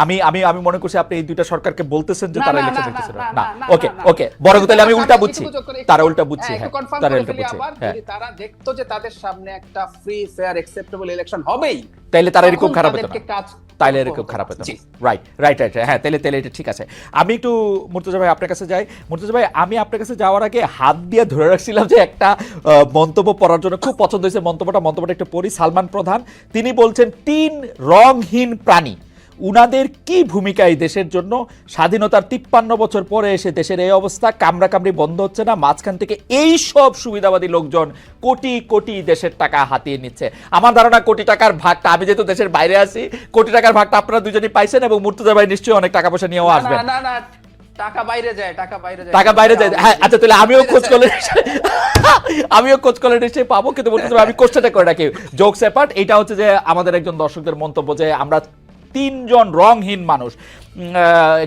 আমি আমি আমি মনে করছি আপনি এই দুইটা সরকারকে বলতেছেন যে তারা ইলেকশন দেখতেছে না। ওকে ওকে, বরং তাহলে আমি উল্টা বুঝছি, তারা উল্টা বুঝছি। হ্যাঁ, তারা উল্টা বুঝছি। হ্যাঁ, যদি তারা দেখতো যে তাদের সামনে একটা ফ্রি ফেয়ার অ্যাকসেপ্টেবল ইলেকশন হবেই, তাইলে তারা এরকম খারাপ হতো না, কাজ তাইলে এরকম খারাপ হতো না। রাইট রাইট রাইট, হ্যাঁ, তাহলে তাহলে এটা ঠিক আছে। আমি একটু মুর্তজা ভাই আপনার কাছে যাই। মুর্তজা ভাই, আমি আপনার কাছে যাওয়ার আগে হাত দিয়ে ধরে রাখছিলাম যে একটা মন্তব্য পড়ার জন্য খুব পছন্দ হয়েছে মন্তব্যটা একটু পড়ি। সালমান প্রধান তিনি বলছেন 3 রংহীন প্রাণী, উনাদের কি ভূমিকা এই দেশের জন্য? স্বাধীনতার 53 বছর পরে এসে দেশের এই অবস্থা, কামড়াকামড়ি বন্ধ হচ্ছে না, মাঝখান থেকে এই সব সুবিধাবাদী লোকজন কোটি কোটি দেশের টাকা হাতিয়ে নিচ্ছে। আমার ধারণা কোটি টাকার ভাগটা, আমি যেহেতু দেশের বাইরে আছি, কোটি টাকার ভাগটা আপনারা দুজনই পাইছেন এবং মুর্তজা ভাই নিশ্চয়ই অনেক টাকা পয়সা নিয়েও আসবেন। না না, টাকা বাইরে যায়। হ্যাঁ, আচ্ছা, তাহলে আমিও খোঁজ করলে নিশ্চয়ই পাবো। কিন্তু মুর্তজা ভাই, আমি কোশ্চেনটা করে রাখি, জোকস অ্যাপার্ট, এটা হচ্ছে যে আমাদের একজন দর্শকদের মন্তব্য যে আমরা 3 জন রংহীন মানুষ।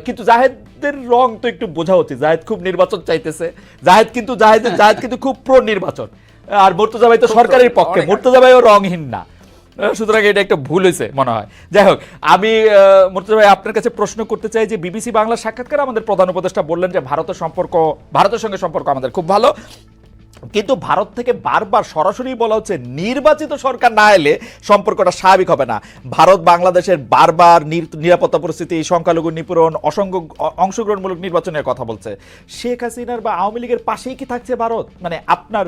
কিন্তু জাহেদের রং তো একটু বোঝা উচিত। জাহেদ খুব নির্বাচন চাইতেছে, জাহেদ কিন্তু খুব প্রো নির্বাচন, আর মুর্তজা ভাই তো সরকারের পক্ষে, মুর্তজা ভাইও রংহীন না। সুতরাং এটা একটা ভুল হয়েছে মনে হয়। যাই হোক, আমি মুর্তজা ভাই আপনার কাছে প্রশ্ন করতে চাই যে বিবিসি বাংলা সাক্ষাৎকারে আমাদের প্রধান উপদেষ্টা বললেন যে ভারতের সঙ্গে সম্পর্ক আমাদের খুব ভালো, কিন্তু ভারত থেকে বারবার সরাসরি বলা হচ্ছে নির্বাচিত সরকার না এলে সম্পর্কটা স্বাভাবিক হবে না। ভারত বাংলাদেশের বারবার নিরাপত্তা পরিস্থিতি, সংখ্যালঘু নিপীড়ন, অংশগ্রহণমূলক নির্বাচনের কথা বলছে। শেখ হাসিনার বা আওয়ামী লীগের পাশেই কি থাকছে ভারত? মানে আপনার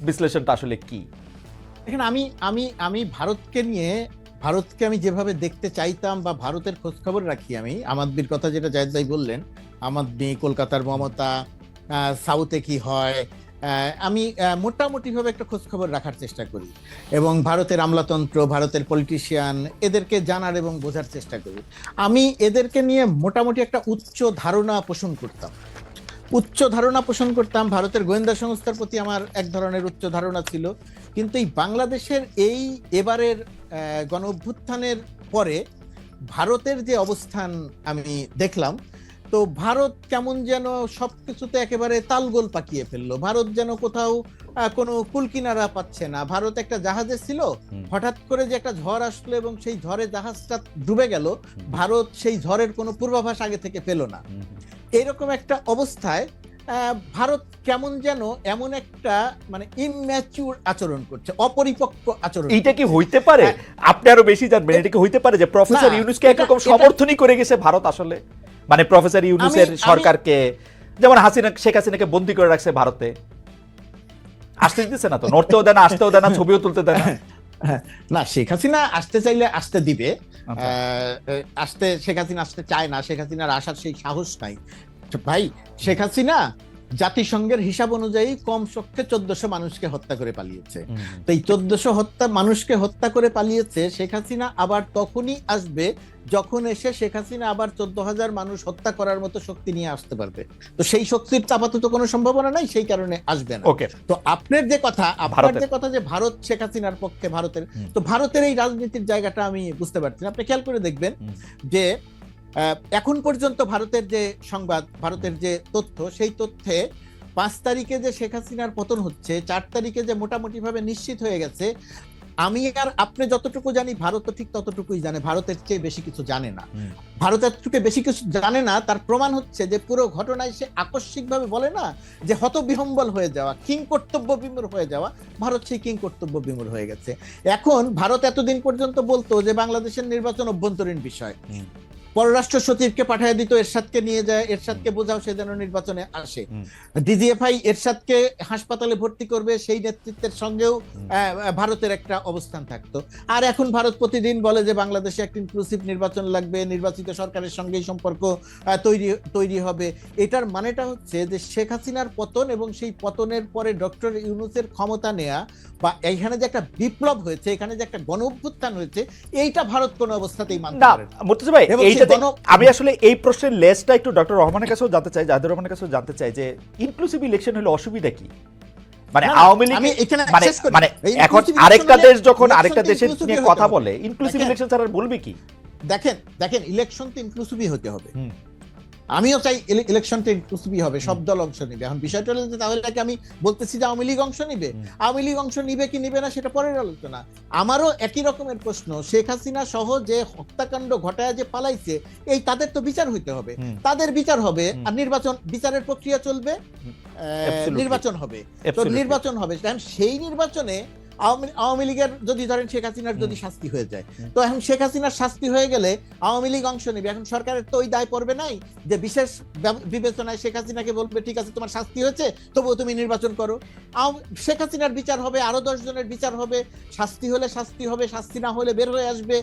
বিশ্লেষণটা আসলে কি? এখানে আমি ভারতকে আমি যেভাবে দেখতে চাইতাম বা ভারতের খোঁজ খবর রাখি, আমি আমাদের কথা যেটা জায়েদ ভাই বললেন, আমাদের কলকাতার মমতা, সাউথে কি হয়, আমি মোটামুটি ভাবে একটা খোঁজ খবর রাখার চেষ্টা করি এবং ভারতের আমলাতন্ত্র, ভারতের পলিটিশিয়ান, এদেরকে জানার এবং বোঝার চেষ্টা করি। আমি এদেরকে নিয়ে মোটামুটি একটা উচ্চ ধারণা পোষণ করতাম। ভারতের গোয়েন্দা সংস্থার প্রতি আমার এক ধরনের উচ্চ ধারণা ছিল। কিন্তু এই বাংলাদেশের এবারের গণ অভ্যুত্থানের পরে ভারতের যে অবস্থান আমি দেখলাম, তো ভারত কেমন যেন সবকিছুতে একেবারে তালগোল পাকিয়ে ফেললো। ভারত যেন কোথাও কোনো কুলকিনারা পাচ্ছে না। ভারত একটা জাহাজে ছিল, হঠাৎ করে যে একটা ঝড় আসলো এবং সেই ঝড়ে জাহাজটা ডুবে গেল, ভারত সেই ঝড়ের কোনো পূর্বাভাস আগে থেকে পেল না। এরকম একটা অবস্থায় ভারত কেমন যেন এমন একটা মানে ইম্যাচিউর আচরণ করছে, অপরিপক্ক আচরণ। এইটা কি হইতে পারে? আপনি আরো বেশি জানবেন, এটা কি হইতে পারে যে প্রফেসর ইউনূসকে একরকম সমর্থনই করে গেছে ভারত আসলে? মানে প্রফেসর ইউনূসের সরকারকে, যেমন শেখ হাসিনাকে বন্দী করে রাখছে ভারতে, আসতে দিতেছে না তো, নড়তেও দেয় না, আসতেও দেয় না, ছবিও তুলতে দেয় না। না, শেখ হাসিনা আসতে চাইলে আসতে দিবে, শেখ হাসিনা আসতে চায় না, শেখ হাসিনার আসার সেই সাহস নাই। ভাই, শেখ হাসিনা জাতিসংঘের হিসাব অনুযায়ী কমপক্ষে 1400 মানুষকে হত্যা করে পালিয়েছে। তো এই 1400 মানুষকে হত্যা করে পালিয়েছে শেখ হাসিনা, আবার তখনই আসবে যখন এসে শেখ হাসিনা আবার 14,000 মানুষ হত্যা করার মতো শক্তি নিয়ে আসতে পারবে। তো সেই শক্তির আপাতত কোনো সম্ভাবনা নাই, সেই কারণে আসবে না। তো আপনার যে কথা যে ভারত শেখ হাসিনার পক্ষে, ভারতের এই রাজনীতির জায়গাটা আমি বুঝতে পারছি না। আপনি খেয়াল করে দেখবেন যে এখন পর্যন্ত ভারতের যে সংবাদ, ভারতের যে তথ্য, সেই তথ্যে 5 তারিখে যে শেখ হাসিনার পতন হচ্ছে, 4 তারিখে যে মোটামুটি ভাবে নিশ্চিত হয়ে গেছে, আমি আর আপনি যতটুকু জানি ভারত ঠিক ততটুকুই জানে, ভারতের চেয়ে বেশি কিছু জানে না। ভারতের থেকে বেশি কিছু জানে না, তার প্রমাণ হচ্ছে যে পুরো ঘটনায় সে আকস্মিকভাবে বলে না যে হতবিহ্বল হয়ে যাওয়া, কিং কর্তব্য বিমূঢ় হয়ে যাওয়া, ভারত সেই কিং কর্তব্য বিমূঢ় হয়ে গেছে। এখন ভারত এতদিন পর্যন্ত বলতো যে বাংলাদেশের নির্বাচন অভ্যন্তরীণ বিষয়, পররাষ্ট্র সচিবকে পাঠিয়ে দিত, এরশাদকে নিয়ে যায়, এরশাদকে বোঝাও সে যেন নির্বাচনে আসে। ডিজিএফআই এরশাদকে হাসপাতালে ভর্তি করবে, সেই নেতৃত্বের সঙ্গেও ভারতের একটা অবস্থান থাকতো। আর এখন ভারত প্রতিদিন বলে যে বাংলাদেশে একটা ইনক্লুসিভ নির্বাচন লাগবে, নির্বাচিত সরকারের সঙ্গেই সম্পর্ক তৈরি হবে। এটার মানেটা হচ্ছে যে শেখ হাসিনার পতন এবং সেই পতনের পরে ডক্টর ইউনূসের ক্ষমতা নেয়া, বা এইখানে যে একটা বিপ্লব হয়েছে, এখানে যে একটা গণ অভ্যুত্থান হয়েছে, এইটা ভারত কোনো অবস্থাতেই মানতে পারে না। মুর্তজা ভাই, আমি আসলে এই প্রশ্নের লেসটা একটু ডক্টর রহমানের কাছেও জানতে চাই, জাহিদুর রহমানের কাছেও জানতে চাই যে ইনক্লুসিভ ইলেকশন হলে অসুবিধা কি? মানে আওয়ামী লীগ মানে এখন আরেকটা দেশ যখন আরেকটা দেশের নিয়ে কথা বলে, ইনক্লুসিভ ইলেকশন ছাড়া বলবে কি? দেখেন ইলেকশন তো ইনক্লুসিভই হতে হবে। আমিও চাই ইলেকশনটা ইনক্লুসিভ হবে, সব দল অংশ নিবে। এখন বিষয়টা হলো যে তাহলে কি আমি বলতেছি যে আওয়ামী লীগ অংশ নিবে? আওয়ামী লীগ অংশ নিবে কি নিবে না সেটা পরের আলোচনা। আমারও একই রকমের প্রশ্ন, শেখ হাসিনা সহ যে হত্যাকাণ্ড ঘটায় যে পালাইছে, এই তাদের তো বিচার হইতে হবে, তাদের বিচার হবে, আর নির্বাচন, বিচারের প্রক্রিয়া চলবে, নির্বাচন হবে। তো নির্বাচন হবে, সেই নির্বাচনে আওয়ামী লীগের যদি ধরেন শেখ হাসিনার যদি শাস্তি হয়ে যায়, তো এখন শেখ হাসিনার শাস্তি হয়ে গেলে আওয়ামী লীগ অংশ নেবে। এখন সরকারের তো ওই দায় পড়বে নাই যে বিশেষ বিবেচনায় শেখ হাসিনাকে বলবে ঠিক আছে তোমার শাস্তি হয়েছে, তবুও তুমি নির্বাচন করো। শেখ হাসিনার বিচার হবে, আরো 10 জনের বিচার হবে, শাস্তি হলে শাস্তি হবে, শাস্তি না হলে বের হয়ে আসবে।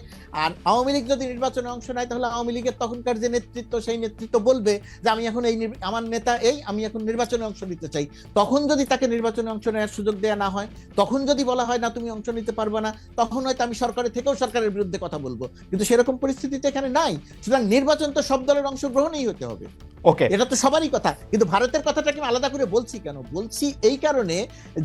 আর আওয়ামী লীগ যদি নির্বাচনে অংশ নেয়, তাহলে আওয়ামী লীগের তখনকার যে নেতৃত্ব, সেই নেতৃত্ব বলবে যে আমি এখন আমার নেতা আমি এখন নির্বাচনে অংশ নিতে চাই। তখন যদি তাকে নির্বাচনে অংশ নেওয়ার সুযোগ দেওয়া না হয়, তখন যদি বলা হয় না তুমি অংশ নিতে পারবে না, তখন হয়তো আমি সরকারের থেকেও সরকারের বিরুদ্ধে কথা বলবো। কিন্তু সেরকম পরিস্থিতিতে এখানে নাই। সুতরাং নির্বাচন তো সব দলের অংশগ্রহণই হতে হবে, ওকে, এটা তো সবারই কথা। কিন্তু ভারতের কথাটাকে আমি আলাদা করে বলছি কেন? বলছি এই কারণে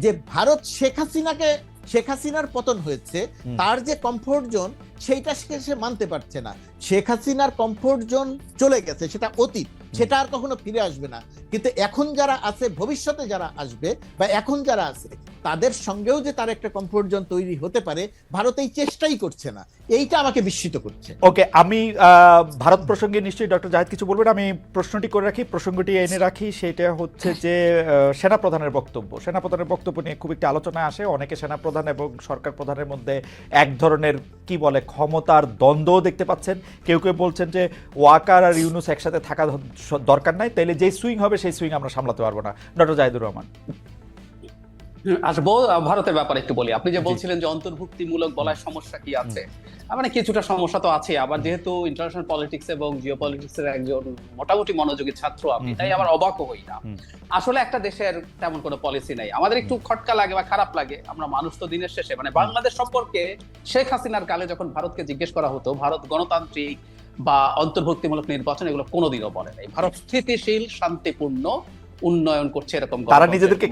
যে ভারত শেখ হাসিনার পতন হয়েছে, তার যে কমফোর্ট জোন সেইটা সে মানতে পারছে না। শেখ হাসিনার কমফোর্ট জোন চলে গেছে, সেটা অতীত, সেটা আর কখনো ফিরে আসবে না। কিন্তু এখন যারা আছে, ভবিষ্যতে যারা আসবে বা এখন যারা আছে, তাদের সঙ্গেও যে তার একটা কমফোর্ট জোন তৈরি হতে পারে, ভারত এই চেষ্টাই করছে না। এইটা আমাকে বিস্মিত করছে। ওকে, আমি ভারত প্রসঙ্গে নিশ্চয়ই ডক্টর জাহিদ কিছু বলবেন। আমি প্রশ্নটি করে রাখি, প্রসঙ্গটি এনে রাখি, সেটা হচ্ছে যে সেনাপ্রধানের বক্তব্য নিয়ে খুব একটি আলোচনায় আসে। অনেকে সেনাপ্রধান এবং সরকার প্রধানের মধ্যে এক ধরনের কি বলে ক্ষমতার দ্বন্দ্ব দেখতে পাচ্ছেন। কেউ কেউ বলছেন যে ওয়াকার আর ইউনুস একসাথে থাকা দরকার নাই, তাইলে যেই সুইং হবে সেই সুইং আমরা সামলাতে পারবো না। ডক্টর জাহিদুর রহমান। আসবো ভারতের ব্যাপারে একটু বলি। আপনি যে বলছিলেন যে অন্তর্ভুক্তিমূলক বলার সমস্যা কি আছে, মানে কিছুটা সমস্যা তো আছে। আবার যেহেতু ইন্টারন্যাশনাল পলিটিক্স এবং জিওপলিটিক্স এর একজন মোটামুটি মনোযোগী ছাত্র আমি, তাই আবার অবাক হই না। আসলে একটা দেশের তেমন কোনো পলিসি নাই। আমাদের একটু খটকা লাগে বা খারাপ লাগে, আমরা মানুষ তো দিনের শেষে। মানে বাংলাদেশ সম্পর্কে শেখ হাসিনার কালে যখন ভারতকে জিজ্ঞেস করা হতো, ভারত গণতান্ত্রিক বা অন্তর্ভুক্তিমূলক নির্বাচন এগুলো কোনোদিনও বলে নাই। ভারত স্থিতিশীল, শান্তিপূর্ণ উন্নয়ন করছে, এরকম তারা নিজেদেরকে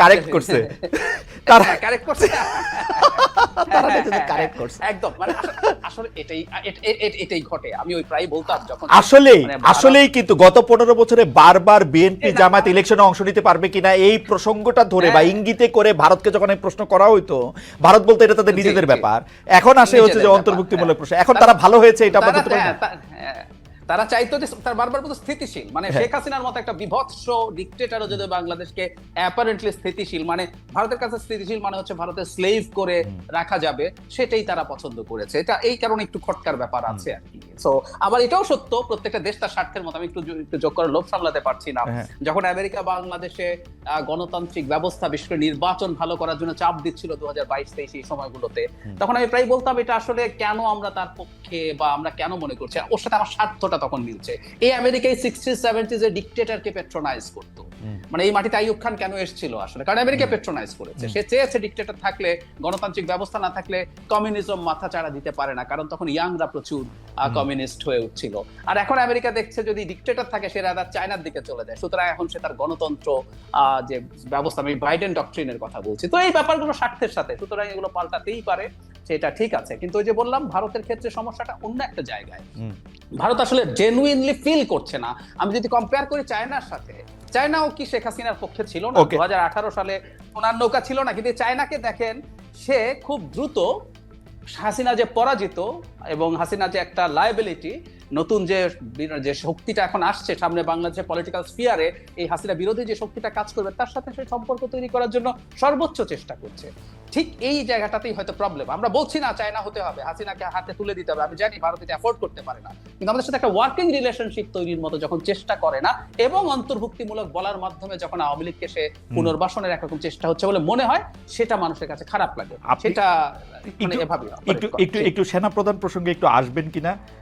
কারেক্ট করছে। একদম, মানে আসলে এটাই ঘটে। আমি ওই প্রায় বলতাম যখন আসলেই কিন্তু গত 15 বছরে বারবার বিএনপি জামায়াত ইলেকশনে অংশ নিতে পারবে কিনা এই প্রসঙ্গটা ধরে বা ইঙ্গিতে করে ভারতকে যখন এই প্রশ্ন করা হইতো, ভারত বলতে এটা তাদের নিজেদের ব্যাপার। এখন আসে হচ্ছে যে অন্তর্ভুক্তিমূলক প্রশ্ন। এখন তারা ভালো হয়েছে এটা আমরা বলতে পারি না। তারা চাইতো যে তার বারবার বলতো স্থিতিশীল, মানে শেখ হাসিনার মতো একটা বিভৎস ডিক্টেটরও যদি বাংলাদেশকে অ্যাপারেন্টলি স্থিতিশীল, মানে ভারতের কাছে স্থিতিশীল মানে হচ্ছে ভারতের স্লেভ করে রাখা যাবে, সেটাই তারা পছন্দ করেছে। এটা এই কারণে একটু খটকার ব্যাপার আছে আর কি। সো আবার এটাও সত্য, প্রত্যেকটা দেশ তার স্বার্থের মতো। আমি একটু যোগ করে লোভ সামলাতে পারছি না। যখন আমেরিকা বাংলাদেশে গণতান্ত্রিক ব্যবস্থা, বিশেষ করে নির্বাচন ভালো করার জন্য চাপ দিচ্ছিল 2022-23 এই সময়গুলোতে, তখন আমি প্রায় বলতাম এটা আসলে কেন আমরা তার পক্ষে বা আমরা কেন মনে করছি, ওর সাথে আমার স্বার্থটা তখন মিলছে। এই আমেরিকায় 60s-70s এর ডিক্টেটরকে পেট্রোনাইজ করতো। মানে এই মাটিতে আইয়ুব খান কেন এসেছিল আসলে? কারণ আমেরিকা পেট্রোনাইজ করেছে। সে চেয়েছে ডিক্টেটর থাকলে, গণতান্ত্রিক ব্যবস্থা না থাকলে কমিউনিজম মাথা চাড়া দিতে পারে না, কারণ তখন ইয়াংরা প্রচুর কমিউনিস্ট হয়ে উঠছিল। আর এখন আমেরিকা দেখছে যদি ডিক্টেটর থাকে সে রাদা চায়নার দিকে চলে যায়। সুতরাং এখন সে তার গণতন্ত্র যে ব্যবস্থা, আমি বাইডেন ডক্ট্রিনের কথা বলছি, তো এই ব্যাপারগুলো স্বার্থের সাথে, সুতরাং এগুলো পাল্টাতেই পারে, সেটা ঠিক আছে। কিন্তু ওই যে বললাম, ভারতের ক্ষেত্রে সমস্যাটা অন্য একটা জায়গায়। ভারত আসলে জেনুইনলি ফিল করছে না। আমি যদি কম্পেয়ার করি চায়নার সাথে, চায়নাও কি শেখ হাসিনার পক্ষে ছিল না? 2018 সালে সোনার নৌকা ছিল না? কিন্তু চায়নাকে দেখেন, সে খুব দ্রুত হাসিনা যে পরাজিত এবং হাসিনা যে একটা লায়াবিলিটি, নতুন যে শক্তিটা এখন আসছে সামনে বাংলাদেশের পলিটিক্যাল স্ফিয়ারে, এই হাসিনা বিরোধী যে শক্তিটা কাজ করবে, তার সাথে সেই সম্পর্ক তৈরি করার জন্য সর্বোচ্চ চেষ্টা করছে। ঠিক এই জায়গাটাতেই হয়তো প্রবলেম। আমরা বলছি না চায়না হতে হবে, হাসিনাকে হাতে তুলে দিতে হবে, আমি জানি ভারত এটা অ্যাফোর্ড করতে পারে না, কিন্তু আমাদের সাথে একটা ওয়ার্কিং রিলেশনশিপ তৈরির মতো যখন চেষ্টা করে না, এবং অন্তর্ভুক্তিমূলক বলার মাধ্যমে যখন আওয়ামী লীগকে সে পুনর্বাসনের একরকম চেষ্টা হচ্ছে বলে মনে হয়, সেটা মানুষের কাছে খারাপ লাগে। সেটা এভাবে একটু সেনাপ্রধান প্রসঙ্গে একটু আসবেন কিনা?